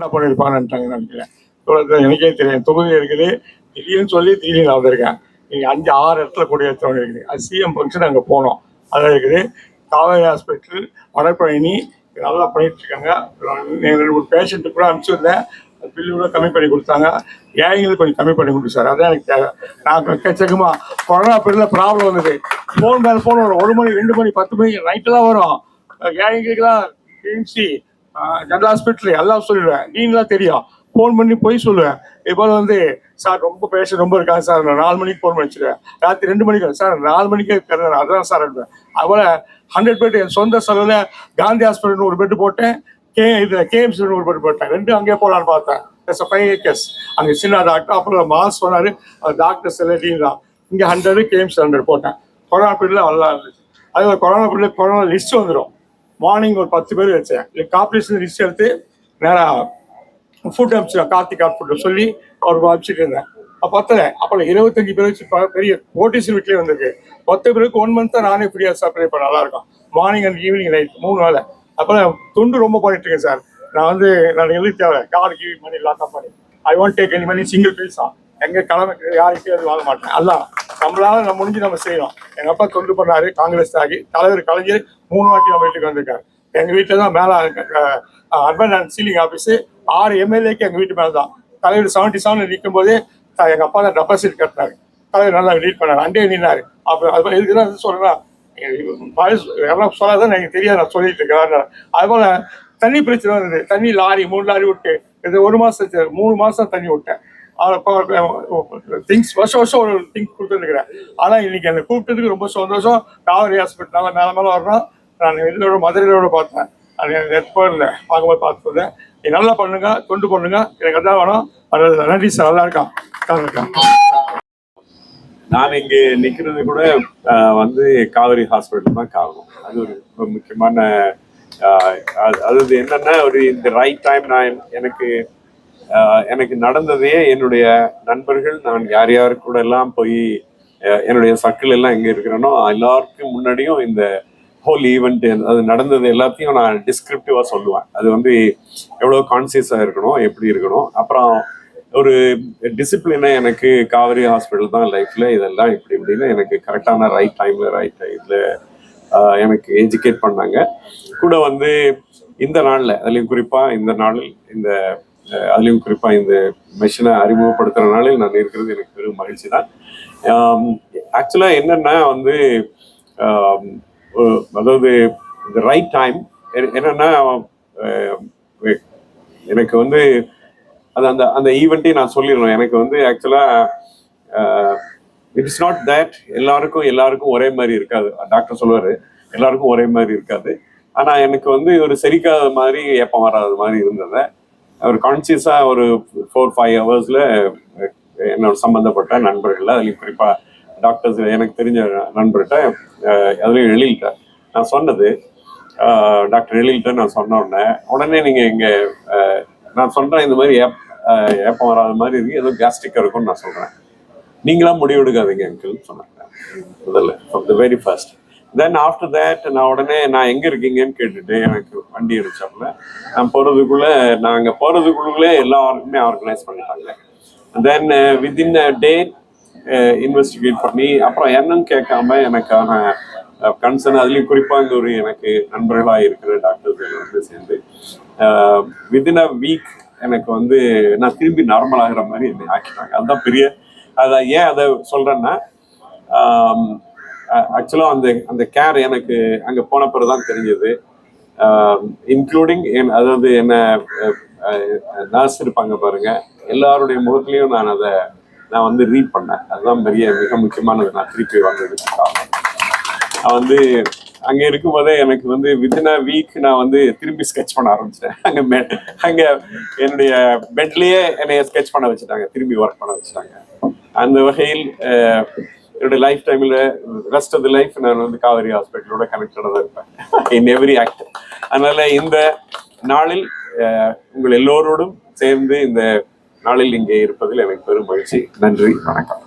என்ன பண்ணியிருப்பான்னுட்டாங்க நினைக்கிறேன். எனக்கே தெரியும் தொகுதி இருக்குது திடீர்னு சொல்லி திடீர்னு நான் வந்திருக்கேன். நீங்கள் 5-6 இடத்துல கொடியேற்றவங்க இருக்குது. அது சிஎம் ஃபங்க்ஷன் அங்கே போனோம். அதான் இருக்குது காவேரி ஹாஸ்பிட்டல் வடபழனி நல்லா பண்ணிட்டு இருக்காங்க. ஒரு பேஷண்ட்டு கூட அனுப்பிச்சிருந்தேன். பில்லு கூட கம்மி பண்ணி கொடுத்தாங்க. ஏழைங்களுக்கு கொஞ்சம் கம்மி பண்ணி கொடுத்து சார், அதான் எனக்கு தேவை. நான் எக்கச்சக்கமாக கொரோனா பீரியடில் ப்ராப்ளம் வந்தது. ஃபோன் மேலே ஃபோன் வரும், 1 மணி 2 மணி 10 மணி நைட்டெல்லாம் வரும். ஏழைங்களுக்குலாம் கிம்சி ஜெனரல் ஹாஸ்பிட்டல் எல்லாம் சொல்லிடுவேன். நீங்களாம் தெரியும், ஃபோன் பண்ணி போய் சொல்லுவேன். இப்போ சார் ரொம்ப பேஷண்ட் ரொம்ப இருக்காங்க சார், நான் 4 மணிக்கு ஃபோன் பண்ணிச்சிடுவேன். ராத்திரி 2 மணிக்கு சார் 4 மணிக்கே தருவேன், அதான் சார் இருப்பேன். அதுபோல் 100 பெட் என் சொந்த செலவில் காந்தி ஹாஸ்பிட்டல் ஒரு பெட்டு போட்டேன், கேஎம்சி ஒரு பெட் போட்டேன். 2 அங்கேயே போகலான்னு பார்த்தேன். 5 ஏக்கர்ஸ் அங்கே சின்ன டாக்டர். அப்புறம் மாஸ் சொன்னார், டாக்டர்ஸ் எல்லாம் டீன் தான். இங்கே 100 கேஎம்சி 100 போட்டேன். கொரோனா பீரியடில் நல்லா இருந்துச்சு. அது கொரோனா பீரியடில் கொரோனா லிஸ்ட் வந்துடும். மார்னிங் ஒரு 10 பேர் வச்சேன். இல்லை கார்பரேஷன் லிஸ்ட் எடுத்து நேராக ஃபுட் அனுப்பிச்சிடுவேன். கார்த்திகா ஃபுட்டை சொல்லி அவருக்கு அனுப்பிச்சிட்டு இருந்தேன். பத்தலை. அப்புறம் 25 பேர் வச்சு பெரிய கோட்டீஸ்வரர் வீட்லேயே வந்திருக்கு. 10 பேருக்கு 1 மந்த் தான் நானே ஃப்ரீயாக சப்ளை பண்ண நல்லாயிருக்கும். மார்னிங் அண்ட் ஈவினிங் நைட் 3 வேலை. அப்புறம் தொண்டு ரொம்ப பண்ணிட்டு இருக்கேன் சார். நான் எழுதி தேவை கார் give money lot of money. I want take any money single பீஸா. எங்கள் கடமை யாருக்கே அது வாங்க மாட்டேன். எல்லாம் நம்மளால நம்ம முடிஞ்சு நம்ம செய்யணும். எங்கள் அப்பா தொண்டு பண்ணாரு, காங்கிரஸ் ஆகி. தலைவர் கலைஞர் 3 வாட்டி நம்ம வீட்டுக்கு வந்திருக்காரு. எங்கள் வீட்டில் தான் மேலே அர்பன் அண்ட் சீலிங் ஆஃபீஸு 6 எம்எல்ஏக்கு எங்கள் வீட்டு மேலே தான். தலைவர் 77 நிற்கும் போதே எங்கள் அப்பா தான் டெபாசிட் கட்டினாரு. தலைவர் நல்லா லீட் பண்ணார், அண்டே நின்னாரு. அப்புறம் அது இதுக்கு தான் சொல்கிறேன், எல்லாம் சொல்லாதான் எனக்கு தெரியாது, நான் சொல்லிட்டு இருக்கேன். அதுபோல் தண்ணி பிரச்சனை வந்தது. தண்ணி லாரி 3 லாரி விட்டு இது 1 மாதம் 3 மாதம் தண்ணி விட்டேன். திங்ஸ் வருஷம் ஒரு திங்ஸ் கொடுத்துருக்கிறேன். ஆனால் இன்னைக்கு என்னை கூப்பிட்டதுக்கு ரொம்ப சந்தோஷம். காவேரி ஹாஸ்பிட்டல் நல்லா மேலே வரணும். நான் இதோட மதுரையோட பார்த்தேன். நெட்போரில் பார்க்கும்போது பார்த்துருந்தேன். நீ நல்லா பண்ணுங்க, தொண்டு பண்ணுங்க, எனக்கு அதான் வேணும். நன்றி சார், நல்லா இருக்கான். நான் இங்கே நிற்கிறது கூட காவேரி ஹாஸ்பிட்டல் தான் காரணம். அது ஒரு முக்கியமான அது என்னன்னா இந்த ரைட் டைம். நான் எனக்கு நடந்ததே என்னுடைய நண்பர்கள், நான் யார் கூட எல்லாம் போய் என்னுடைய சர்க்கிள் எல்லாம் எங்கே இருக்கிறேனோ எல்லாருக்கும் முன்னாடியும் இந்த ஹோல் ஈவெண்ட் அது நடந்தது எல்லாத்தையும் நான் டிஸ்கிரிப்டிவாக சொல்லுவேன். அது எவ்வளோ கான்சியஸாக இருக்கணும், எப்படி இருக்கணும். அப்புறம் ஒரு டிசிப்ளினை எனக்கு காவேரி ஹாஸ்பிட்டல் தான் லைஃப்பில் இதெல்லாம் இப்படின்னு எனக்கு கரெக்டான ரைட் டைமில் எனக்கு எஜுகேட் பண்ணாங்க. கூட இந்த நாளில் அதுலேயும் குறிப்பாக இந்த மெஷினை அறிமுகப்படுத்துகிற நாளில் நான் இருக்கிறது எனக்கு பெரும் மகிழ்ச்சி தான். ஆக்சுவலாக என்னென்னா அதாவது இந்த ரைட் டைம் என்னன்னா எனக்கு அது அந்த ஈவெண்ட்டே நான் சொல்லிடுறேன். எனக்கு ஆக்சுவலாக இட் இஸ் நாட் தேட் எல்லாருக்கும் ஒரே மாதிரி இருக்காது. டாக்டர் சொல்லுவார், எல்லாருக்கும் ஒரே மாதிரி இருக்காது. ஆனால் எனக்கு ஒரு செரிக்காத மாதிரி ஏப்பம் வராத மாதிரி இருந்தது. ஒரு கான்சியஸாக ஒரு 4-5 ஹவர்ஸில் என்னோட சம்மந்தப்பட்ட நண்பர்கள், அதுலேயும் குறிப்பாக டாக்டர்ஸ் எனக்கு தெரிஞ்ச நண்பர்கிட்ட அதுலேயும் எழில்கிட்ட நான் சொன்னது. டாக்டர் எழில்கிட்ட நான் சொன்ன உடனே நீங்கள் இங்கே நான் சொல்கிறேன், இந்த மாதிரி ஏப்பம் வராத மாதிரி இருக்கு, ஏதோ கேஸ்ட்ரிக்காக இருக்கும்னு நான் சொல்கிறேன். நீங்களாம் முடிவெடுக்காதீங்க அங்கிள்னு சொன்னாங்க முதல்ல, from the very first. Then after that நான் எங்கே இருக்கீங்கன்னு கேட்டுட்டு எனக்கு வண்டி அடிச்சாப்புல நான் அங்கே போகிறதுக்குள்ளே எல்லாருக்குமே ஆர்கனைஸ் பண்ணிட்டாங்க. தென் வித்தின் அ டே இன்வெஸ்டிகேட் பண்ணி அப்புறம் என்னன்னு கேட்காம எனக்கான கன்சர்ன், அதுலேயும் குறிப்பாக எனக்கு நண்பர்களாக இருக்கிற டாக்டர்ஸ் சேர்ந்து வித்தின் அ வீக் எனக்கு நான் திரும்பி நார்மல் ஆகிற மாதிரி என்னை ஆக்கிட்டாங்க. அதுதான் பெரிய அதான் ஏன் அதை சொல்கிறேன்னா, ஆக்சுவலாக அந்த கேர் எனக்கு அங்கே போன பிறகு தான் தெரிஞ்சது. இன்க்ளூடிங் அதாவது என்ன நர்ஸ் இருப்பாங்க பாருங்க, எல்லாருடைய முகத்துலையும் நான் ரீட் பண்ணேன். அதுதான் மிக முக்கியமானது. நான் திருப்பி வந்ததுக்கு காரணம் நான் அங்கே இருக்கும்போதே எனக்கு வித்தின் அ வீக் நான் திரும்பி ஸ்கெட்ச் பண்ண ஆரம்பிச்சிட்டேன். அங்கே என்னுடைய பெட்லேயே என்னைய ஸ்கெட்ச் பண்ண வச்சுட்டாங்க, திரும்பி ஒர்க் பண்ண வச்சுட்டாங்க. அந்த வகையில் என்னுடைய லைஃப் டைமில் ரெஸ்ட் ஆஃப் தி லைஃப் நான் காவேரி ஹாஸ்பிட்டலோட கனெக்டடாக தான் இருப்பேன் இன் எவ்ரி ஆக்ட். அதனால இந்த நாளில் உங்கள் எல்லோரோடும் சேர்ந்து இந்த நாளில் இங்கே இருப்பதில் எனக்கு பெரும் மகிழ்ச்சி. நன்றி, வணக்கம்.